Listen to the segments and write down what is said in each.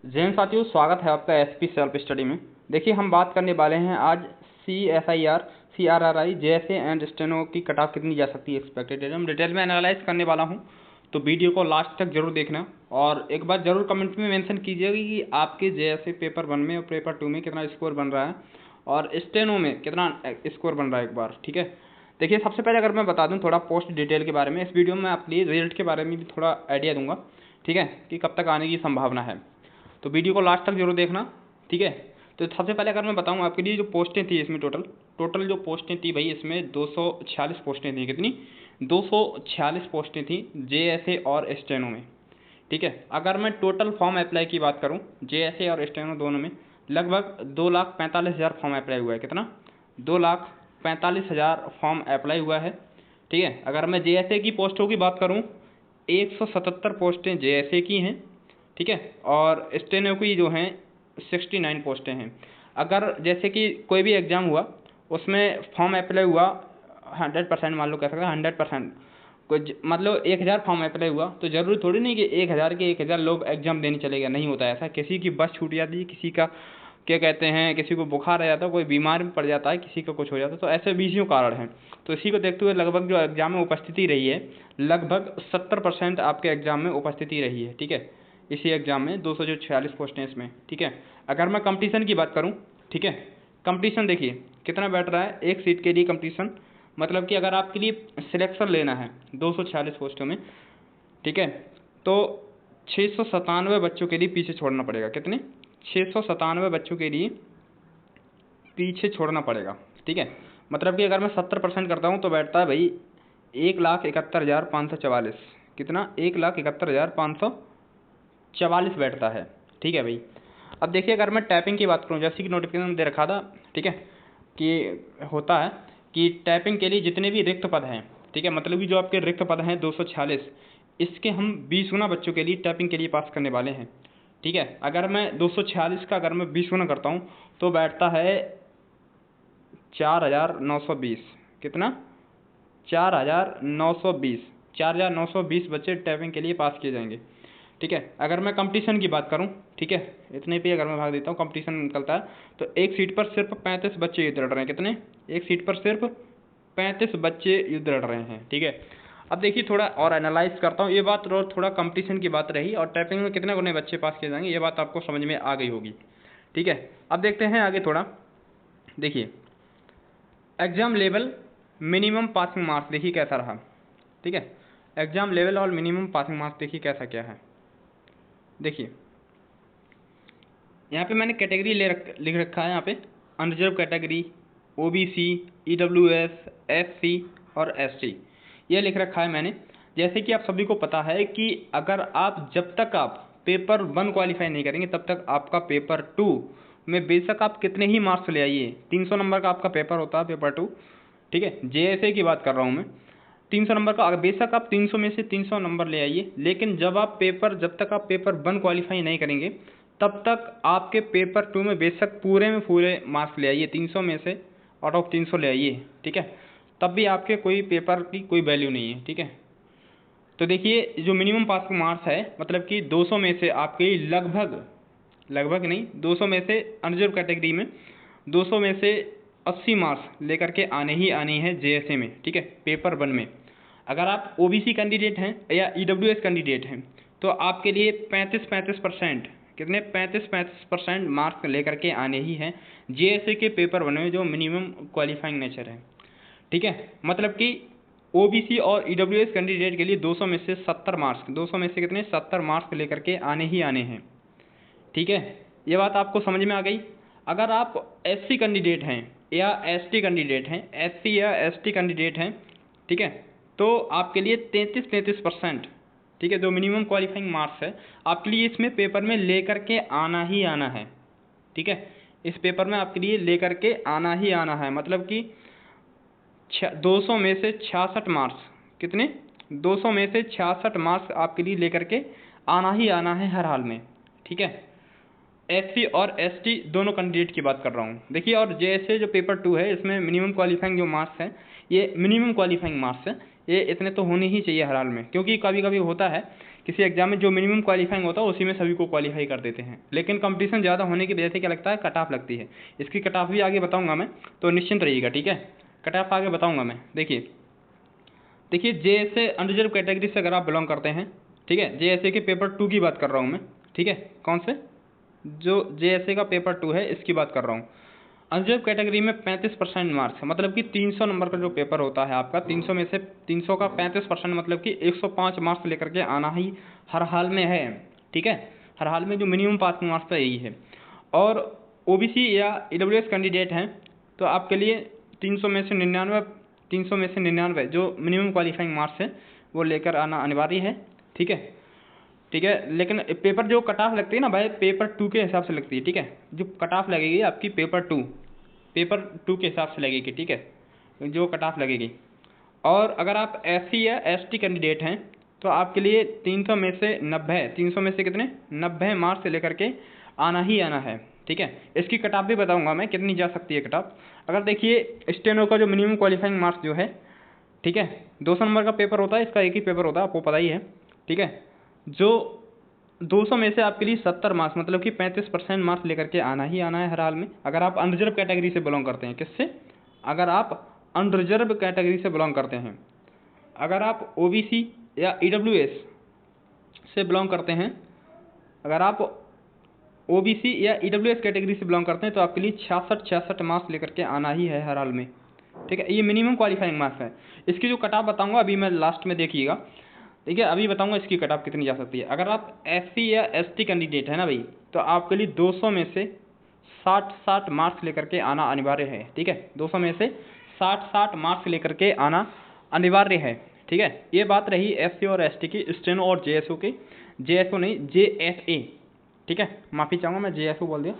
जैन साथियों, स्वागत है आपका एसपी सेल्फ स्टडी में। देखिए, हम बात करने वाले हैं आज CSIR, CRRI, JSA and steno की कट ऑफ कितनी जा सकती है एक्सपेक्टेड। हम डिटेल में एनालाइज करने वाला हूं, तो वीडियो को लास्ट तक जरूर देखना और एक बार जरूर कमेंट में मेंशन कीजिएगा कि आपके JSA पेपर 1 में और पेपर 2 में कितना स्कोर बन रहा है और स्टेनो में कितना स्कोर बन रहा है एक बार, ठीक है। देखिए, सबसे पहले अगर मैं बता दूं थोड़ा पोस्ट डिटेल के बारे में, इस वीडियो में आपके लिए रिजल्ट के बारे में भी थोड़ा आइडिया दूंगा, ठीक है, कि कब तक आने की संभावना है। तो वीडियो को लास्ट तक जरूर देखना, ठीक है। तो सबसे पहले अगर मैं बताऊं आपके लिए जो पोस्टें थी इसमें टोटल जो पोस्टें थी भाई, इसमें 246 पोस्टें थी। कितनी? 246 पोस्टें थी JSA और स्टेनो में, ठीक है। अगर मैं टोटल फॉर्म अप्लाई की बात करूं JSA और स्टेनो दोनों में, लगभग 2,45,000 फॉर्म अप्लाई हुआ है। कितना? 2,45,000 फॉर्म अप्लाई हुआ है, ठीक है। अगर मैं JSA की पोस्टों की बात करूं, 177 पोस्टें JSA की हैं, ठीक है, और स्टेनो की जो हैं 69 पोस्टें हैं। अगर जैसे कि कोई भी एग्ज़ाम हुआ उसमें फॉर्म अप्लाई हुआ 100%, मान लो कह सकते हैं 100%, कुछ मतलब 1,000 फॉर्म अप्लाई हुआ तो ज़रूरी थोड़ी नहीं कि 1,000 के 1,000 लोग एग्ज़ाम देने चले गए, नहीं होता ऐसा। किसी की बस छूट जाती है, किसी का क्या कहते हैं, किसी को बुखार आ जाता है, कोई बीमार पड़ जाता है, किसी का कुछ हो जाता है, तो ऐसे 20 कारण हैं। तो इसी को देखते हुए लगभग जो एग्ज़ाम में उपस्थिति रही है, लगभग 70% आपके एग्ज़ाम में उपस्थिति रही है, ठीक है। इसी एग्ज़ाम में 246 पोस्टें इसमें, ठीक है। अगर मैं कंपटीशन की बात करूं, ठीक है, कंपटीशन देखिए कितना बैठ रहा है एक सीट के लिए कंपटीशन। मतलब कि अगर आपके लिए सिलेक्शन लेना है 246 पोस्टों में, ठीक है, तो 697 बच्चों के लिए पीछे छोड़ना पड़ेगा। कितने? 697 बच्चों के लिए पीछे छोड़ना पड़ेगा, ठीक है। मतलब कि अगर मैं 70% करता हूँ तो बैठता है भाई 1,71,544। कितना? 1,71,544 बैठता है, ठीक है भाई। अब देखिए, अगर मैं टाइपिंग की बात करूँ, जैसे कि नोटिफिकेशन दे रखा था, ठीक है, कि होता है कि टाइपिंग के लिए जितने भी रिक्त पद हैं, ठीक है, मतलब कि जो आपके रिक्त पद हैं 246, इसके हम 20 गुना बच्चों के लिए टाइपिंग के लिए पास करने वाले हैं, ठीक है। अगर मैं 246 का अगर मैं 20 गुना करता हूँ तो बैठता है 4,920। कितना? 4,920। 4,920 बच्चे टाइपिंग के लिए पास किए जाएंगे, ठीक है। अगर मैं कंपटीशन की बात करूं, ठीक है, इतने पे अगर मैं भाग देता हूं, कंपटीशन निकलता है तो एक सीट पर सिर्फ 35 बच्चे युद्ध लड़ रहे हैं। कितने? एक सीट पर सिर्फ 35 बच्चे युद्ध लड़ रहे हैं, ठीक है। अब देखिए, थोड़ा और एनालाइज करता हूँ ये बात, और थोड़ा कंपटीशन की बात रही और टाइपिंग में कितने गुने बच्चे पास किए जाएंगे, ये बात आपको समझ में आ गई होगी, ठीक है। अब देखते हैं आगे थोड़ा। देखिए, exam level minimum passing marks देखिए कैसा रहा, ठीक है। एग्जाम लेवल और मिनिमम पासिंग मार्क्स देखिए कैसा क्या है। देखिए, यहाँ पे मैंने कैटेगरी लिख रखा है, यहाँ पे unreserved category, OBC, EWS, SC और ST, ये लिख रखा है मैंने। जैसे कि आप सभी को पता है कि अगर आप जब तक आप पेपर 1 क्वालिफाई नहीं करेंगे तब तक आपका पेपर 2 में बेशक आप कितने ही मार्क्स ले आइए, 300 नंबर का आपका पेपर होता है पेपर 2, ठीक है, JSA की बात कर रहा हूँ मैं। 300 नंबर का बेशक आप 300 में से 300 नंबर ले आइए, लेकिन जब तक आप पेपर 1 क्वालिफाई नहीं करेंगे तब तक आपके पेपर 2 में बेशक पूरे में पूरे मार्क्स ले आइए, 300 में से आउट ऑफ 300 ले आइए, ठीक है, तब भी आपके कोई पेपर की कोई वैल्यू नहीं है, ठीक है। तो देखिए, जो मिनिमम पासिंग मार्क्स है, मतलब कि 200 में से आपके लगभग नहीं, 200 में से अनरिजर्व कैटेगरी में 200 में से 80 मार्क्स लेकर के आने ही आने हैं JSA में, ठीक है, पेपर 1 में। अगर आप OBC कैंडिडेट हैं या EWS कैंडिडेट हैं तो आपके लिए 35% कितने? 35% मार्क्स लेकर के आने ही हैं JSA के पेपर 1 में, जो मिनिमम क्वालिफाइंग नेचर है, ठीक है। मतलब कि OBC और EWS कैंडिडेट के लिए 200 में से 70 मार्क्स, 200 में से कितने? 70 मार्क्स लेकर के आने ही आने हैं, ठीक है। ये बात आपको समझ में आ गई। अगर आप SC कैंडिडेट हैं या ST कैंडिडेट हैं, SC या ST कैंडिडेट हैं, ठीक है, तो आपके लिए 33%, ठीक है, जो मिनिमम क्वालिफाइंग मार्क्स है आपके लिए इसमें पेपर में लेकर के आना ही आना है, ठीक है। इस पेपर में आपके लिए लेकर के आना ही आना है, मतलब कि 200 में से 66 मार्क्स, कितने? 200 में से 66 मार्क्स आपके लिए लेकर के आना ही आना है हर हाल में, ठीक है। SC और ST दोनों कैंडिडेट की बात कर रहा हूँ। देखिए, और JSA जो पेपर 2 है इसमें मिनिमम क्वालिफाइंग जो मार्क्स है, ये इतने तो होने ही चाहिए हर हाल में, क्योंकि कभी कभी होता है किसी एग्जाम में जो मिनिमम क्वालिफाइंग होता है उसी में सभी को क्वालिफाई कर देते हैं, लेकिन कंपटीशन ज़्यादा होने की वजह से क्या लगता है, कट ऑफ लगती है। इसकी कट ऑफ भी आगे बताऊँगा मैं, तो निश्चिंत रहिएगा, ठीक है। कट ऑफ आगे बताऊँगा मैं। देखिए JSA अनरिजर्व कैटेगरी से अगर आप बिलोंग करते हैं, ठीक है, JSA के पेपर 2 की बात कर रहा हूँ मैं, ठीक है। कौन से, जो JSA का पेपर 2 है इसकी बात कर रहा हूँ। अनरिजर्व कैटेगरी में 35% मार्क्स, मतलब कि 300 नंबर का जो पेपर होता है आपका, 300 में से 300 का 35% मतलब कि 105 मार्क्स लेकर के आना ही हर हाल में है, ठीक है। हर हाल में जो मिनिमम पासिंग मार्क्स है यही है। और OBC या EWS कैंडिडेट हैं तो आपके लिए 300 में से 99 जो मिनिमम क्वालिफाइंग मार्क्स है वो लेकर आना अनिवार्य है, ठीक है। लेकिन पेपर जो कट ऑफ लगती है ना भाई, पेपर 2 के हिसाब से लगती है, ठीक है। जो कट ऑफ लगेगी आपकी पेपर 2 के हिसाब से लगेगी, ठीक है, जो कट ऑफ लगेगी। और अगर आप SC या ST कैंडिडेट हैं तो आपके लिए 300 में से 90 मार्क्स से लेकर के आना ही आना है, ठीक है। इसकी कट ऑफ भी बताऊंगा मैं कितनी जा सकती है कट ऑफ। अगर देखिए स्टेनो का जो मिनिमम क्वालिफाइंग मार्क्स जो है, ठीक है, 200 नंबर का पेपर होता है, इसका एक ही पेपर होता है, आपको पता ही है, ठीक है। जो 200 में से आपके लिए 70 मार्क्स मतलब कि 35% मार्क्स लेकर के आना ही आना है हर हाल में, अगर आप अनरिजर्व कैटेगरी से बिलोंग करते हैं। किससे, अगर आप अनरिजर्व कैटेगरी से बिलोंग करते हैं। अगर आप OBC या EWS से बिलोंग करते हैं, अगर आप OBC या EWS कैटेगरी से बिलोंग करते हैं तो आपके लिए 66 मार्क्स लेकर के आना ही है हर हाल में, ठीक है। ये मिनिमम क्वालिफाइंग मार्क्स है। इसकी जो कट ऑफ बताऊंगा अभी मैं लास्ट में, देखिएगा, ठीक है। अभी बताऊंगा इसकी कट ऑफ कितनी जा सकती है। अगर आप SC या ST कैंडिडेट है ना भाई, तो आपके लिए 200 में से 60 मार्क्स लेकर के आना अनिवार्य है, ठीक है। 200 में से 60 मार्क्स लेकर के आना अनिवार्य है, ठीक है। ये बात रही SC और ST की, स्टेनो और JSO की, JSO नहीं JSA, ठीक है, माफ़ी चाहूँगा मैं JSO बोल दिया,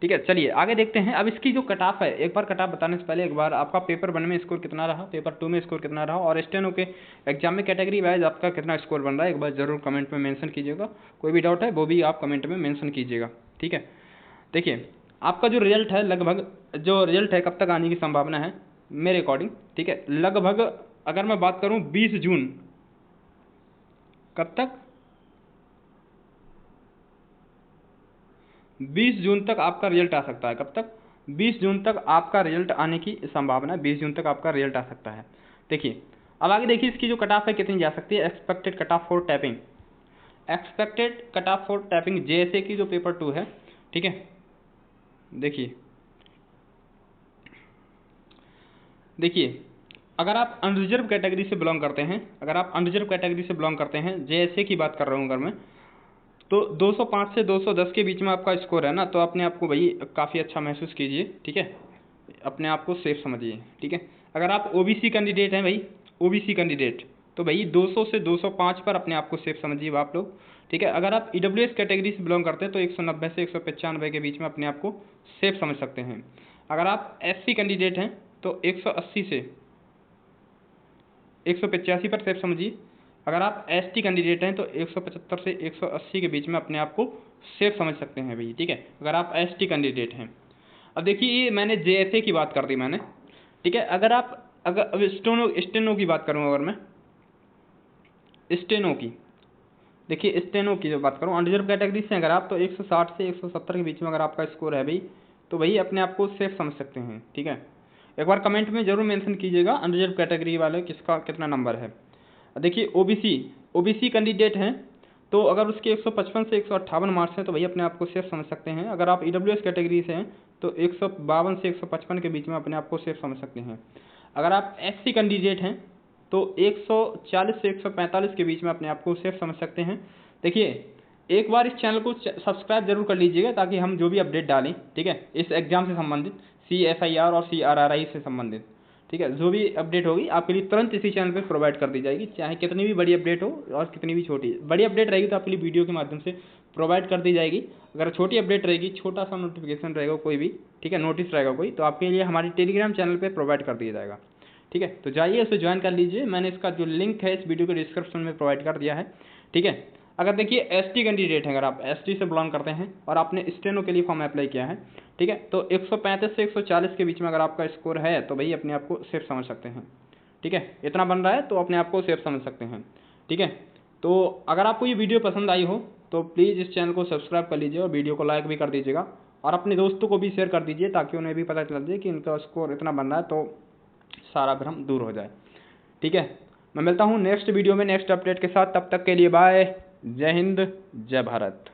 ठीक है। चलिए आगे देखते हैं। अब इसकी जो कट ऑफ है, एक बार कट ऑफ बताने से पहले एक बार आपका पेपर 1 में स्कोर कितना रहा, पेपर 2 में स्कोर कितना रहा, और स्टेनो के एग्जाम में कैटेगरी वाइज आपका कितना स्कोर बन रहा है, एक बार जरूर कमेंट में मेंशन कीजिएगा। कोई भी डाउट है वो भी आप कमेंट में मेंशन कीजिएगा, ठीक है। देखिए आपका जो रिजल्ट है, लगभग जो रिजल्ट है कब तक आने की संभावना है मेरे अकॉर्डिंग, ठीक है, लगभग अगर मैं बात करूँ 20 जून, कब तक, 20 जून तक आपका रिजल्ट आ सकता है। कब तक, 20 जून तक आपका रिजल्ट आने की संभावना है, 20 जून तक आपका रिजल्ट आ सकता है। देखिए अब आगे देखिए इसकी जो कट ऑफ है कितनी जा सकती है। Expected cut off for tapping, expected cut off for tapping JSA की जो पेपर 2 है, ठीक है। देखिए अगर आप अनरिजर्व कैटेगरी से बिलोंग करते हैं, JSA की बात कर रहा हूँ अगर मैं, तो 205 से 210 के बीच में आपका स्कोर है ना, तो अपने आप को भाई काफ़ी अच्छा महसूस कीजिए, ठीक है, अपने आप को सेफ समझिए, ठीक है। अगर आप OBC कैंडिडेट हैं भाई, OBC कैंडिडेट, तो भाई 200 से 205 पर अपने आप को सेफ समझिए आप लोग, ठीक है। अगर आप EWS कैटेगरी से बिलोंग करते हैं तो 190 से 195 के बीच में अपने आप को सेफ समझ सकते हैं। अगर आप SC कैंडिडेट हैं तो 180 से 185 पर सेफ समझिए। अगर आप ST कैंडिडेट हैं तो 175 से 180 के बीच में अपने आप को सेफ समझ सकते हैं भाई, ठीक है, अगर आप ST कैंडिडेट हैं। अब देखिए ये मैंने JSA की बात कर दी मैंने, ठीक है। अगर अब स्टेनो की बात करूँ, अगर मैं स्टेनो की, देखिए स्टेनो की जो बात करूँ अनरिजर्व कैटेगरी से अगर आप, तो 160 से 170 के बीच में अगर आपका स्कोर है भाई, तो भाई अपने आप को सेफ समझ सकते हैं, ठीक है। एक बार कमेंट में जरूर मेंशन कीजिएगा अनरिजर्व कैटेगरी वाले किसका कितना नंबर है। देखिए OBC कैंडिडेट हैं तो अगर उसके 155 से 158 मार्क्स हैं तो भाई अपने आप को सेफ समझ सकते हैं। अगर आप EWS कैटेगरी से हैं तो 152 से 155 के बीच में अपने आप को सेफ समझ सकते हैं। अगर आप SC कैंडिडेट हैं तो 140 से 145 के बीच में अपने आप को सेफ समझ सकते हैं। देखिए एक बार इस चैनल को सब्सक्राइब जरूर कर लीजिएगा ताकि हम जो भी अपडेट डालें, ठीक है, इस एग्जाम से संबंधित, CSIR और CRRI से संबंधित, ठीक है, जो भी अपडेट होगी आपके लिए तुरंत इसी चैनल पे प्रोवाइड कर दी जाएगी, चाहे कितनी भी बड़ी अपडेट हो और कितनी भी छोटी। बड़ी अपडेट रहेगी तो आपके लिए वीडियो के माध्यम से प्रोवाइड कर दी जाएगी। अगर छोटी अपडेट रहेगी, छोटा सा नोटिफिकेशन रहेगा कोई भी, ठीक है, नोटिस रहेगा कोई, तो आपके लिए हमारी टेलीग्राम चैनल पर प्रोवाइड कर दिया जाएगा, ठीक है। तो जाइए उसे ज्वाइन कर लीजिए, मैंने इसका जो लिंक है इस वीडियो के डिस्क्रिप्शन में प्रोवाइड कर दिया है, ठीक है। अगर देखिए ST कैंडिडेट हैं, अगर आप ST से बिलोंग करते हैं और आपने स्टेनो के लिए फॉर्म अप्लाई किया है, ठीक है, तो 135 से 140 के बीच में अगर आपका स्कोर है तो भाई अपने आप को सेफ समझ सकते हैं, ठीक है, इतना बन रहा है तो अपने आप को सेफ समझ सकते हैं, ठीक है। तो अगर आपको ये वीडियो पसंद आई हो तो प्लीज़ इस चैनल को सब्सक्राइब कर लीजिए और वीडियो को लाइक भी कर दीजिएगा और अपने दोस्तों को भी शेयर कर दीजिए ताकि उन्हें भी पता चल जाए कि इनका स्कोर इतना बन रहा है, तो सारा भ्रम दूर हो जाए। ठीक है, मैं मिलता हूँ नेक्स्ट वीडियो में नेक्स्ट अपडेट के साथ। तब तक के लिए बाय। जय हिंद, जय भारत।